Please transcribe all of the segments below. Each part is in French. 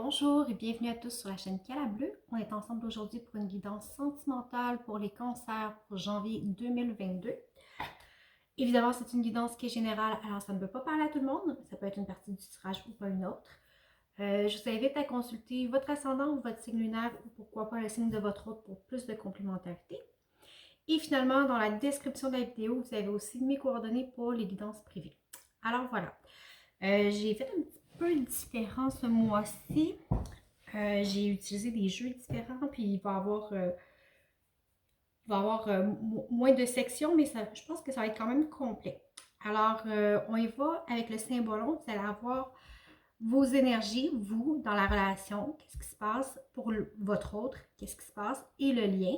Bonjour et bienvenue à tous sur la chaîne Cala Bleu. On est ensemble aujourd'hui pour une guidance sentimentale pour les cancers pour janvier 2022. Évidemment, c'est une guidance qui est générale, alors ça ne peut pas parler à tout le monde. Ça peut être une partie du tirage ou pas une autre. Je vous invite à consulter votre ascendant ou votre signe lunaire ou pourquoi pas le signe de votre hôte pour plus de complémentarité. Et finalement, dans la description de la vidéo, vous avez aussi mes coordonnées pour les guidances privées. Alors voilà, j'ai fait un petit peu différent ce mois-ci. J'ai utilisé des jeux différents, puis il va y avoir, moins de sections, mais ça, je pense que ça va être quand même complet. Alors, on y va avec le symbolon. Vous allez avoir vos énergies, vous, dans la relation. Qu'est-ce qui se passe pour votre autre? Qu'est-ce qui se passe? Et le lien.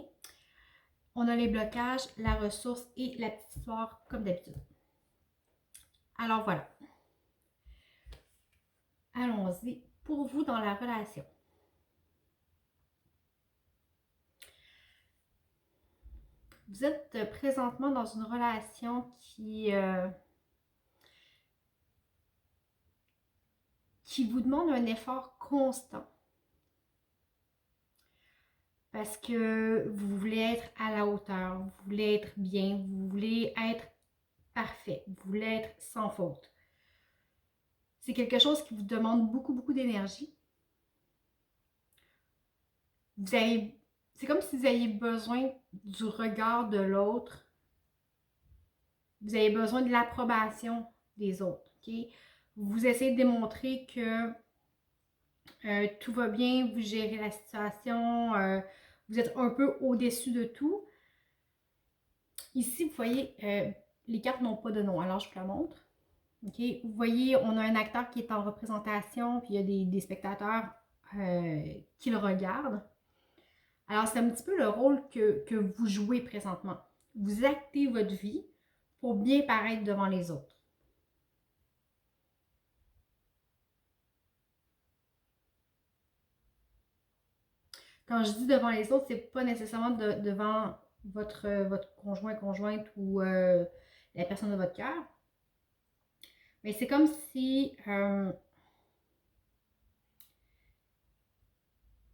On a les blocages, la ressource et la petite histoire, comme d'habitude. Alors voilà. Allons-y. Pour vous, dans la relation. Vous êtes présentement dans une relation qui vous demande un effort constant. Parce que vous voulez être à la hauteur, vous voulez être bien, vous voulez être parfait, vous voulez être sans faute. C'est quelque chose qui vous demande beaucoup d'énergie. C'est comme si vous aviez besoin du regard de l'autre. Vous avez besoin de l'approbation des autres. Okay? Vous essayez de démontrer que tout va bien, vous gérez la situation, vous êtes un peu au-dessus de tout. Ici, vous voyez, les cartes n'ont pas de nom, alors je vous la montre. Okay? Vous voyez, on a un acteur qui est en représentation, puis il y a des spectateurs qui le regardent. Alors, c'est un petit peu le rôle que vous jouez présentement. Vous actez votre vie pour bien paraître devant les autres. Quand je dis devant les autres, c'est pas nécessairement devant votre conjoint, conjointe ou la personne de votre cœur. Mais c'est comme si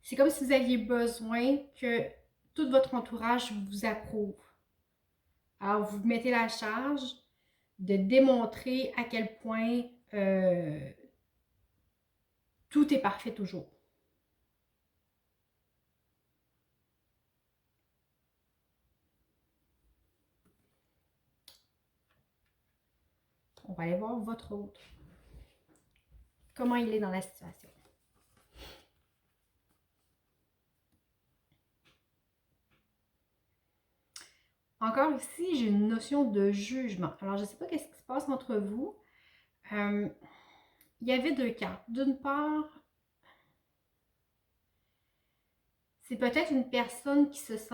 vous aviez besoin que tout votre entourage vous approuve. Alors, vous mettez la charge de démontrer à quel point tout est parfait toujours. On va aller voir votre autre. Comment il est dans la situation. Encore ici, j'ai une notion de jugement. Alors, je ne sais pas qu'est-ce qui se passe entre vous. Il y avait deux cartes. D'une part, c'est peut-être une personne qui se sent...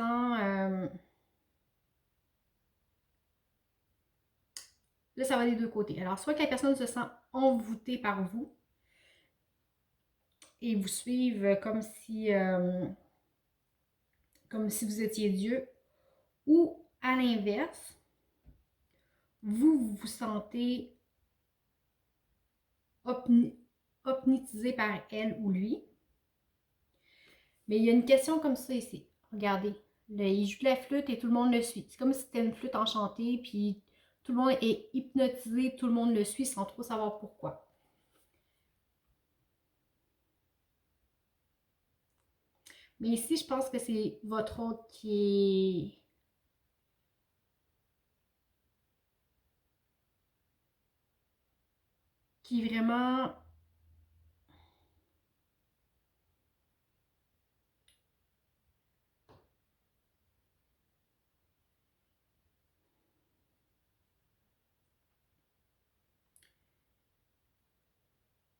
là, ça va des deux côtés. Alors, soit que la personne se sent envoûtée par vous et vous suivent comme si vous étiez Dieu, ou à l'inverse, vous vous sentez hypnotisé par elle ou lui. Mais il y a une question comme ça ici. Regardez, là, il joue de la flûte et tout le monde le suit. C'est comme si c'était une flûte enchantée, puis tout le monde est hypnotisé, tout le monde le suit sans trop savoir pourquoi. Mais ici, je pense que c'est votre hôte qui est vraiment...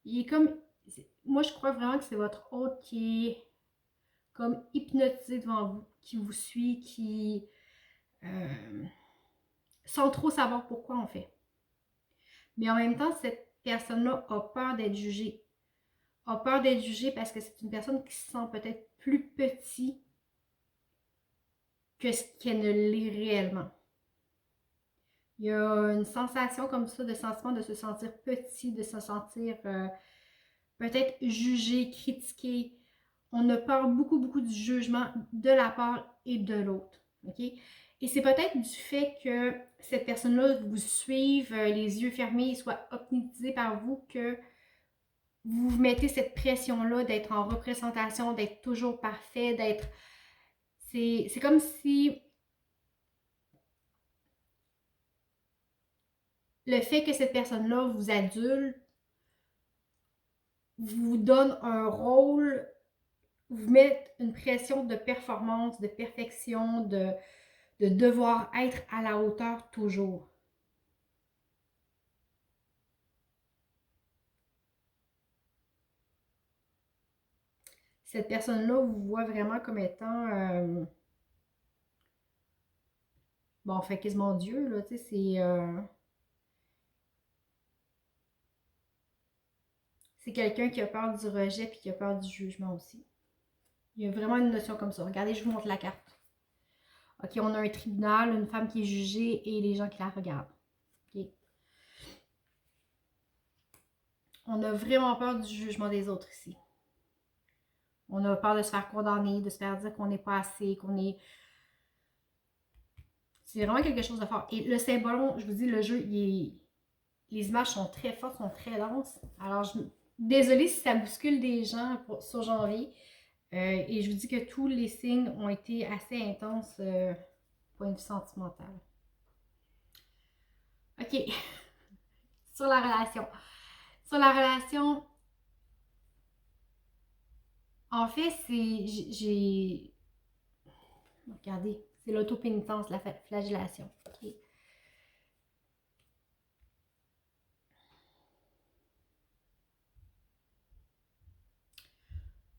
Il est comme... Moi, je crois vraiment que c'est votre hôte qui est comme hypnotisé devant vous, qui vous suit, qui... sans trop savoir pourquoi on fait. Mais en même temps, cette personne-là a peur d'être jugée. A peur d'être jugée parce que c'est une personne qui se sent peut-être plus petit que ce qu'elle ne l'est réellement. Il y a une sensation comme ça, de sentiment de se sentir petit, de se sentir peut-être juger, critiquer. On a peur beaucoup, beaucoup du jugement de la part et de l'autre. OK? Et c'est peut-être du fait que cette personne-là vous suive les yeux fermés, soit hypnotisée par vous, que vous vous mettez cette pression-là d'être en représentation, d'être toujours parfait, d'être... C'est comme si le fait que cette personne-là vous adule, vous donne un rôle, vous met une pression de performance, de perfection, de devoir être à la hauteur toujours. Cette personne-là vous voit vraiment comme étant... bon, fait quasiment Dieu, là, tu sais, c'est quelqu'un qui a peur du rejet puis qui a peur du jugement aussi. Il y a vraiment une notion comme ça. Regardez, je vous montre la carte. OK, on a un tribunal, une femme qui est jugée et les gens qui la regardent. OK. On a vraiment peur du jugement des autres ici. On a peur de se faire condamner, de se faire dire qu'on n'est pas assez, qu'on est... C'est vraiment quelque chose de fort. Et le symbole, je vous dis, le jeu, les images sont très fortes, sont très denses. Alors, désolée si ça bouscule des gens sur janvier. Et je vous dis que tous les signes ont été assez intenses point de vue sentimental. OK. Sur la relation. Sur la relation, en fait, j'ai... Regardez, c'est l'autopénitence, la flagellation. Okay.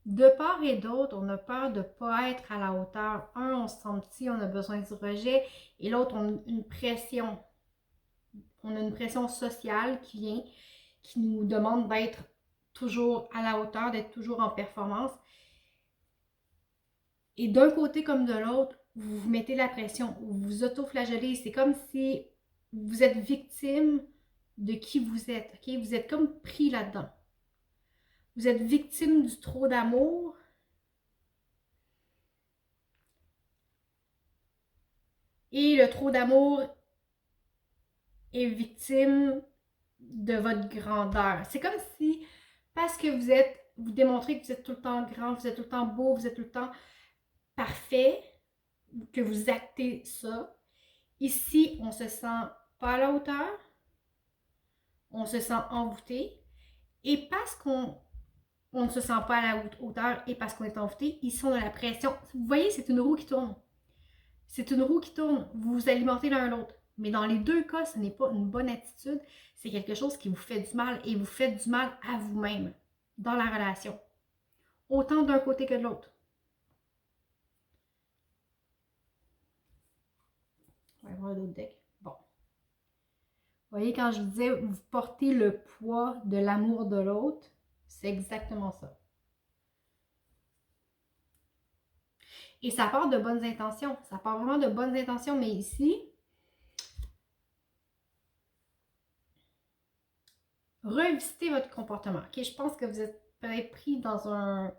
De part et d'autre, on a peur de ne pas être à la hauteur. Un, on se sent petit, on a besoin du rejet. Et l'autre, on a une pression. On a une pression sociale qui vient, qui nous demande d'être toujours à la hauteur, d'être toujours en performance. Et d'un côté comme de l'autre, vous vous mettez la pression, vous vous auto-flagellez. C'est comme si vous êtes victime de qui vous êtes. Okay? Vous êtes comme pris là-dedans. Vous êtes victime du trop d'amour. Et le trop d'amour est victime de votre grandeur. C'est comme si, parce que vous démontrez que vous êtes tout le temps grand, vous êtes tout le temps beau, vous êtes tout le temps parfait, que vous actez ça. Ici, on se sent pas à la hauteur, on se sent envoûté, et parce qu'on ne se sent pas à la hauteur et parce qu'on est envoûté, ils sont de la pression. Vous voyez, c'est une roue qui tourne. C'est une roue qui tourne. Vous vous alimentez l'un l'autre. Mais dans les deux cas, ce n'est pas une bonne attitude. C'est quelque chose qui vous fait du mal et vous faites du mal à vous-même dans la relation. Autant d'un côté que de l'autre. On va voir d'autres decks. Bon. Vous voyez, quand je vous disais, vous portez le poids de l'amour de l'autre, c'est exactement ça. Et ça part de bonnes intentions. Ça part vraiment de bonnes intentions. Mais ici, revisitez votre comportement. Okay? Je pense que vous êtes peut-être pris dans un...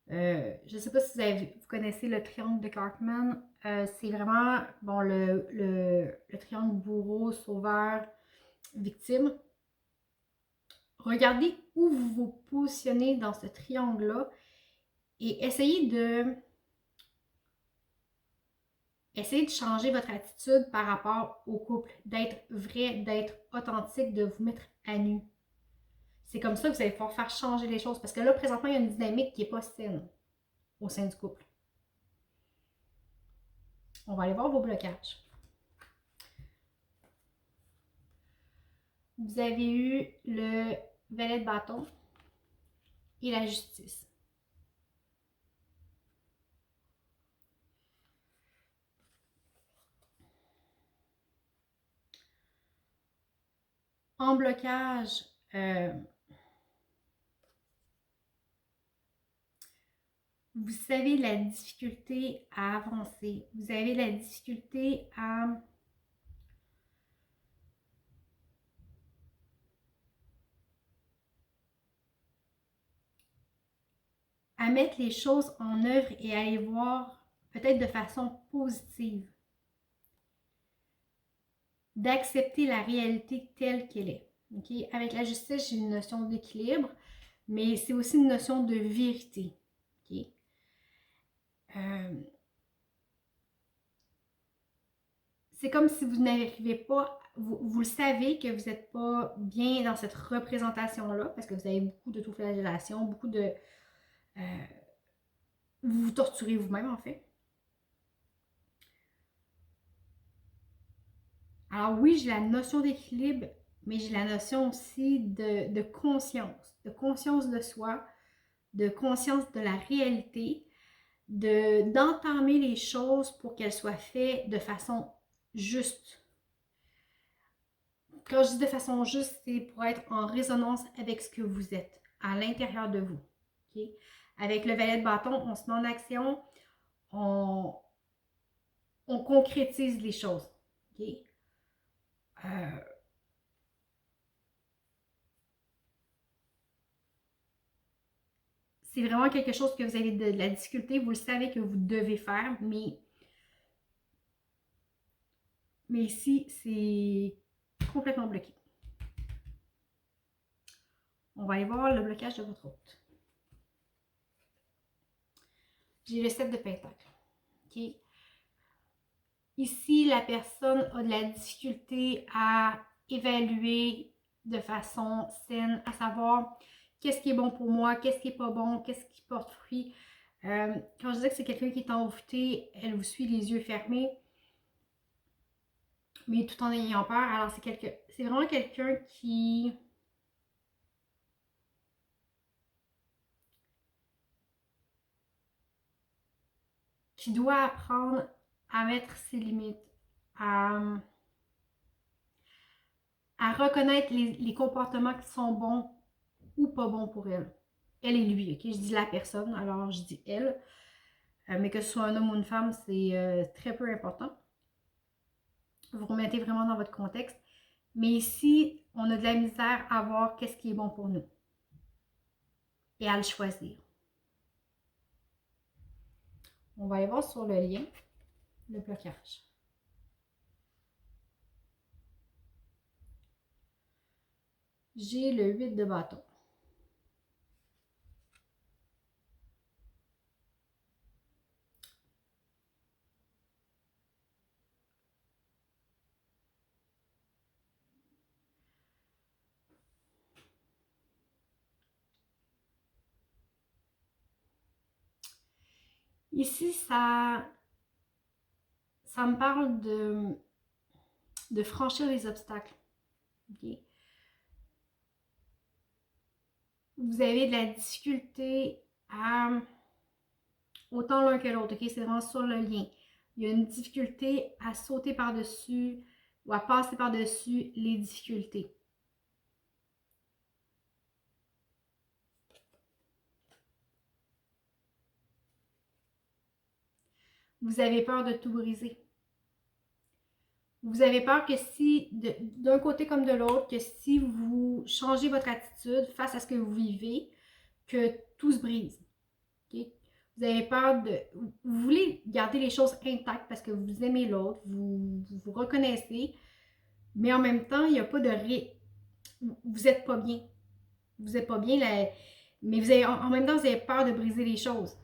je ne sais pas si vous connaissez le triangle de Cartman. C'est vraiment bon, le triangle bourreau, sauveur, victime. Regardez où vous vous positionnez dans ce triangle-là et essayez de changer votre attitude par rapport au couple, d'être vrai, d'être authentique, de vous mettre à nu. C'est comme ça que vous allez pouvoir faire changer les choses parce que là, présentement, il y a une dynamique qui n'est pas saine au sein du couple. On va aller voir vos blocages. Vous avez eu le valet de bâton et la justice. En blocage, vous avez la difficulté à avancer. Vous avez la difficulté à à mettre les choses en œuvre et à les voir peut-être de façon positive. D'accepter la réalité telle qu'elle est. Okay? Avec la justice, j'ai une notion d'équilibre, mais c'est aussi une notion de vérité. Okay? C'est comme si vous n'arrivez pas, vous le savez que vous n'êtes pas bien dans cette représentation-là, parce que vous avez beaucoup d'autoflagellation, beaucoup de... vous vous torturez vous-même, en fait. Alors oui, j'ai la notion d'équilibre, mais j'ai la notion aussi de conscience de soi, de conscience de la réalité, d'entamer les choses pour qu'elles soient faites de façon juste. Quand je dis de façon juste, c'est pour être en résonance avec ce que vous êtes, à l'intérieur de vous. Okay? Avec le valet de bâton, on se met en action, on concrétise les choses. Okay? C'est vraiment quelque chose que vous avez de la difficulté, vous le savez que vous devez faire, mais ici, c'est complètement bloqué. On va aller voir le blocage de votre hôte. J'ai le 7 de pentacle. Okay? Ici, la personne a de la difficulté à évaluer de façon saine, à savoir qu'est-ce qui est bon pour moi, qu'est-ce qui n'est pas bon, qu'est-ce qui porte fruit. Quand je disais que c'est quelqu'un qui est envoûté, elle vous suit les yeux fermés, mais tout en ayant peur. Alors, c'est vraiment quelqu'un qui doit apprendre à mettre ses limites, à reconnaître les comportements qui sont bons ou pas bons pour elle. Elle et lui, ok? Je dis la personne, alors je dis elle. Mais que ce soit un homme ou une femme, c'est très peu important. Vous remettez vraiment dans votre contexte. Mais ici, on a de la misère à voir qu'est-ce qui est bon pour nous. Et à le choisir. On va aller voir sur le lien, le blocage. J'ai le 8 de bâton. Ici, ça me parle de franchir les obstacles. Okay? Vous avez de la difficulté à autant l'un que l'autre. Okay? C'est vraiment sur le lien. Il y a une difficulté à sauter par-dessus ou à passer par-dessus les difficultés. Vous avez peur de tout briser. Vous avez peur que si, d'un côté comme de l'autre, que si vous changez votre attitude face à ce que vous vivez, que tout se brise. Okay? Vous avez peur de... Vous voulez garder les choses intactes parce que vous aimez l'autre, vous reconnaissez, mais en même temps, il n'y a pas de... Vous n'êtes pas bien. Vous n'êtes pas bien, là, mais vous avez, en même temps, vous avez peur de briser les choses.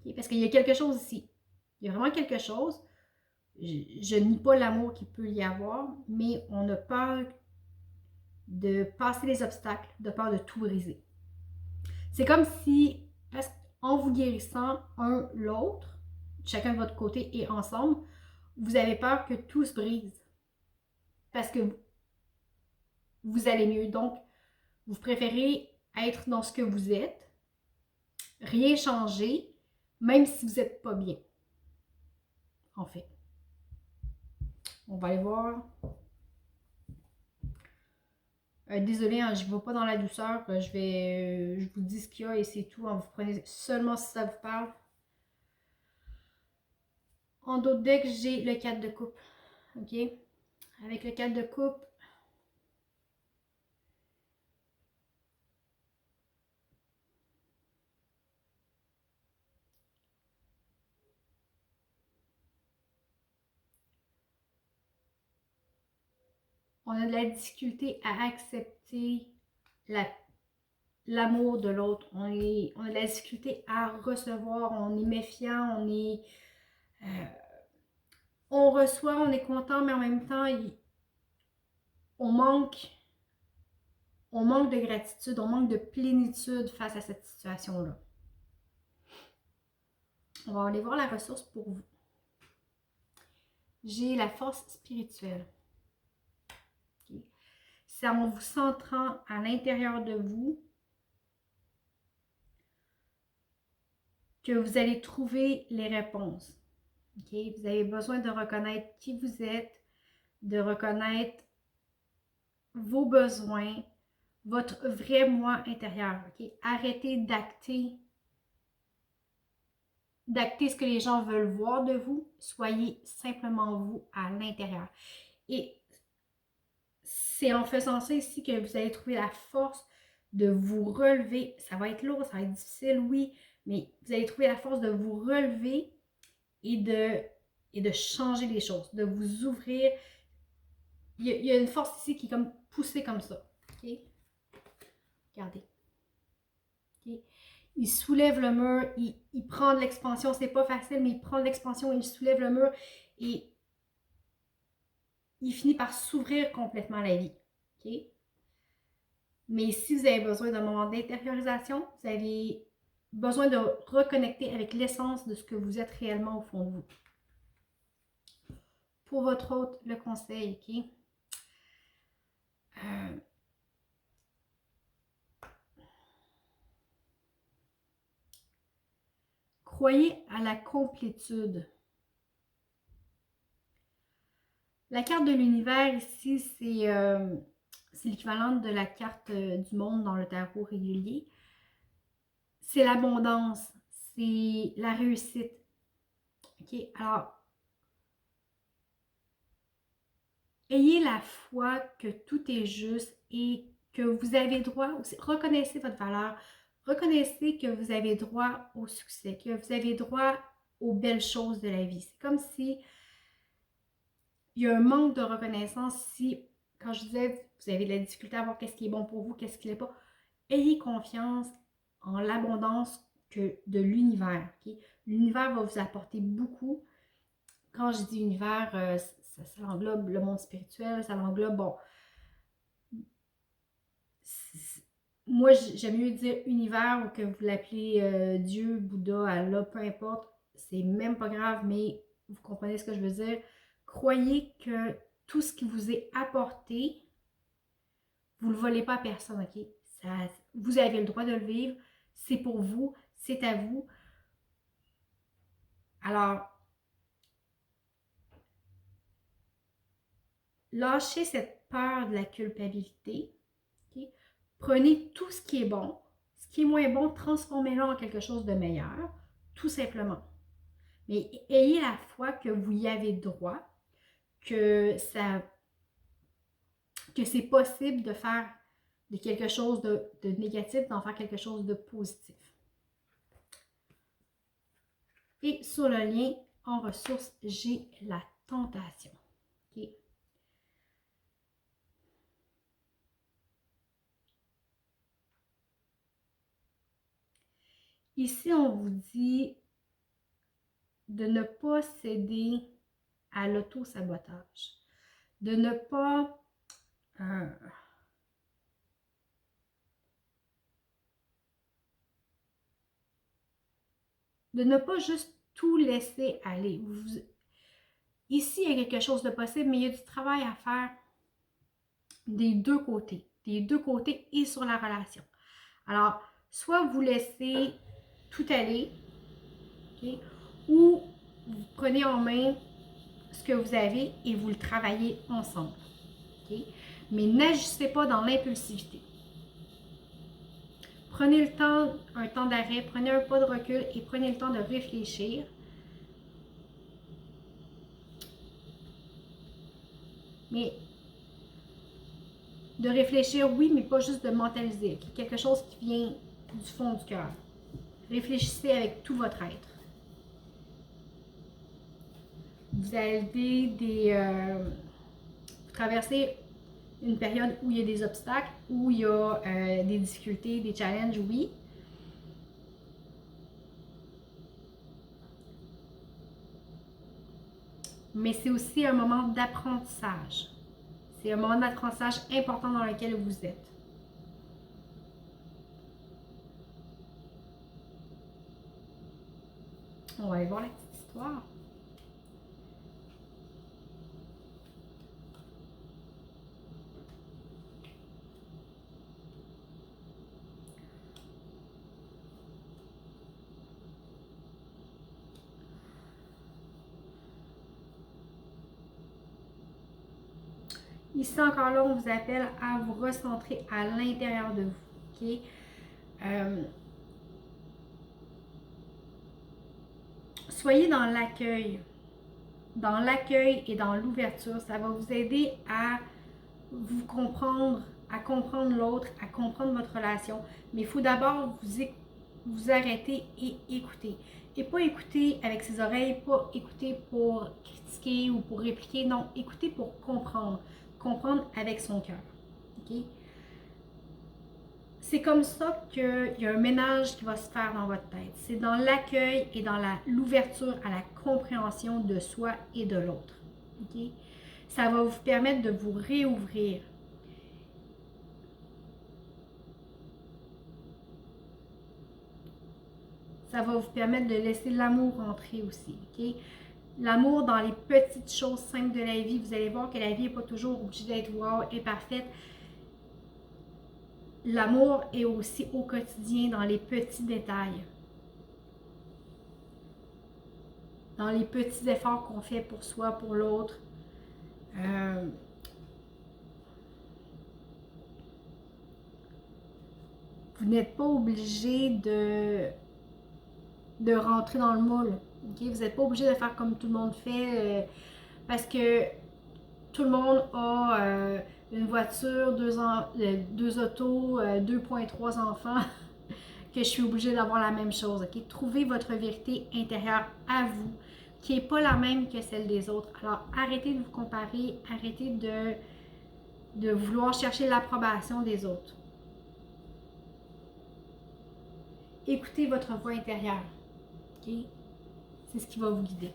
Okay? Parce qu'il y a quelque chose ici. Il y a vraiment quelque chose. Je nie pas l'amour qu'il peut y avoir, mais on a peur de passer les obstacles, de peur de tout briser. C'est comme si, en vous guérissant un l'autre, chacun de votre côté et ensemble, vous avez peur que tout se brise. Parce que vous allez mieux. Donc, vous préférez être dans ce que vous êtes, rien changer, même si vous n'êtes pas bien. En fait. On va aller voir. Désolée, hein, je ne vais pas dans la douceur. Je vous dis ce qu'il y a et c'est tout. Hein, vous prenez seulement si ça vous parle. En d'autres decks, j'ai le 4 de coupe. OK? Avec le 4 de coupe, on a de la difficulté à accepter l'amour de l'autre. On a de la difficulté à recevoir, on est méfiant, on reçoit, on est content, mais en même temps, on manque de gratitude, on manque de plénitude face à cette situation-là. On va aller voir la ressource pour vous. J'ai la force spirituelle. Okay. C'est en vous centrant à l'intérieur de vous que vous allez trouver les réponses. Okay. Vous avez besoin de reconnaître qui vous êtes, de reconnaître vos besoins, votre vrai moi intérieur. Okay. Arrêtez d'acter ce que les gens veulent voir de vous. Soyez simplement vous à l'intérieur. Et c'est en faisant ça ici que vous allez trouver la force de vous relever. Ça va être lourd, ça va être difficile, oui, mais vous allez trouver la force de vous relever et de changer les choses, de vous ouvrir. Il y a une force ici qui est comme poussée comme ça. Okay? Regardez. Okay? Il soulève le mur, il prend de l'expansion. C'est pas facile, mais il prend de l'expansion, il soulève le mur et il finit par s'ouvrir complètement à la vie. Okay? Mais si vous avez besoin d'un moment d'intériorisation, vous avez besoin de reconnecter avec l'essence de ce que vous êtes réellement au fond de vous. Pour votre hôte, le conseil, ok? Croyez à la complétude. La carte de l'univers ici, c'est l'équivalent de la carte du monde dans le tarot régulier. C'est l'abondance, c'est la réussite. Ok, alors, ayez la foi que tout est juste et que vous avez droit, reconnaissez votre valeur, reconnaissez que vous avez droit au succès, que vous avez droit aux belles choses de la vie. C'est comme si il y a un manque de reconnaissance si, quand je disais, vous avez de la difficulté à voir qu'est-ce qui est bon pour vous, qu'est-ce qui n'est pas. Ayez confiance en l'abondance de l'univers. Okay? L'univers va vous apporter beaucoup. Quand je dis univers, ça englobe le monde spirituel, ça l'englobe, bon, moi j'aime mieux dire univers ou que vous l'appelez Dieu, Bouddha, Allah, peu importe, c'est même pas grave, mais vous comprenez ce que je veux dire. Croyez que tout ce qui vous est apporté, vous ne le volez pas à personne, ok? Vous avez le droit de le vivre, c'est pour vous, c'est à vous. Alors, lâchez cette peur de la culpabilité. Okay? Prenez tout ce qui est bon, ce qui est moins bon, transformez-le en quelque chose de meilleur, tout simplement. Mais ayez la foi que vous y avez droit, que c'est possible de faire de quelque chose de négatif, d'en faire quelque chose de positif. Et sur le lien en ressources, j'ai la tentation. Okay? Ici, on vous dit de ne pas céder à l'auto-sabotage, de ne pas juste tout laisser aller. Ici, il y a quelque chose de possible, mais il y a du travail à faire des deux côtés et sur la relation. Alors, soit vous laissez tout aller, okay, ou vous prenez en main ce que vous avez et vous le travaillez ensemble. Okay? Mais n'agissez pas dans l'impulsivité. Prenez le temps, un temps d'arrêt, prenez un pas de recul et prenez le temps de réfléchir. Mais de réfléchir, oui, mais pas juste de mentaliser. Quelque chose qui vient du fond du cœur. Réfléchissez avec tout votre être. Vous avez vous traversez une période où il y a des obstacles, où il y a des difficultés, des challenges, oui. Mais c'est aussi un moment d'apprentissage. C'est un moment d'apprentissage important dans lequel vous êtes. On va aller voir la petite histoire. Ici, encore là, on vous appelle à vous recentrer à l'intérieur de vous. OK? Soyez dans l'accueil. Dans l'accueil et dans l'ouverture, ça va vous aider à vous comprendre, à comprendre l'autre, à comprendre votre relation. Mais il faut d'abord vous arrêter et écouter. Et pas écouter avec ses oreilles, pas écouter pour critiquer ou pour répliquer. Non, écouter pour comprendre. Comprendre avec son cœur. Okay? C'est comme ça qu'il y a un ménage qui va se faire dans votre tête. C'est dans l'accueil et dans l'ouverture à la compréhension de soi et de l'autre. Okay? Ça va vous permettre de vous réouvrir. Ça va vous permettre de laisser l'amour entrer aussi. Okay? L'amour dans les petites choses simples de la vie. Vous allez voir que la vie n'est pas toujours obligée d'être wow et parfaite. L'amour est aussi au quotidien, dans les petits détails. Dans les petits efforts qu'on fait pour soi, pour l'autre. Vous n'êtes pas obligé de rentrer dans le moule. Okay? Vous n'êtes pas obligé de faire comme tout le monde fait parce que tout le monde a une voiture, deux autos, 2,3 enfants, que je suis obligée d'avoir la même chose. Okay? Trouvez votre vérité intérieure à vous, qui n'est pas la même que celle des autres. Alors, arrêtez de vous comparer, arrêtez de vouloir chercher l'approbation des autres. Écoutez votre voix intérieure. Okay? C'est ce qui va vous guider.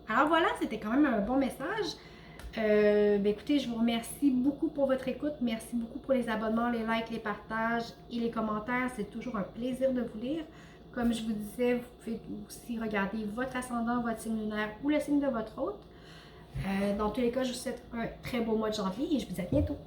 Alors voilà, c'était quand même un bon message. Écoutez, je vous remercie beaucoup pour votre écoute. Merci beaucoup pour les abonnements, les likes, les partages et les commentaires. C'est toujours un plaisir de vous lire. Comme je vous disais, vous pouvez aussi regarder votre ascendant, votre signe lunaire ou le signe de votre hôte. Dans tous les cas, je vous souhaite un très beau mois de janvier et je vous dis à bientôt.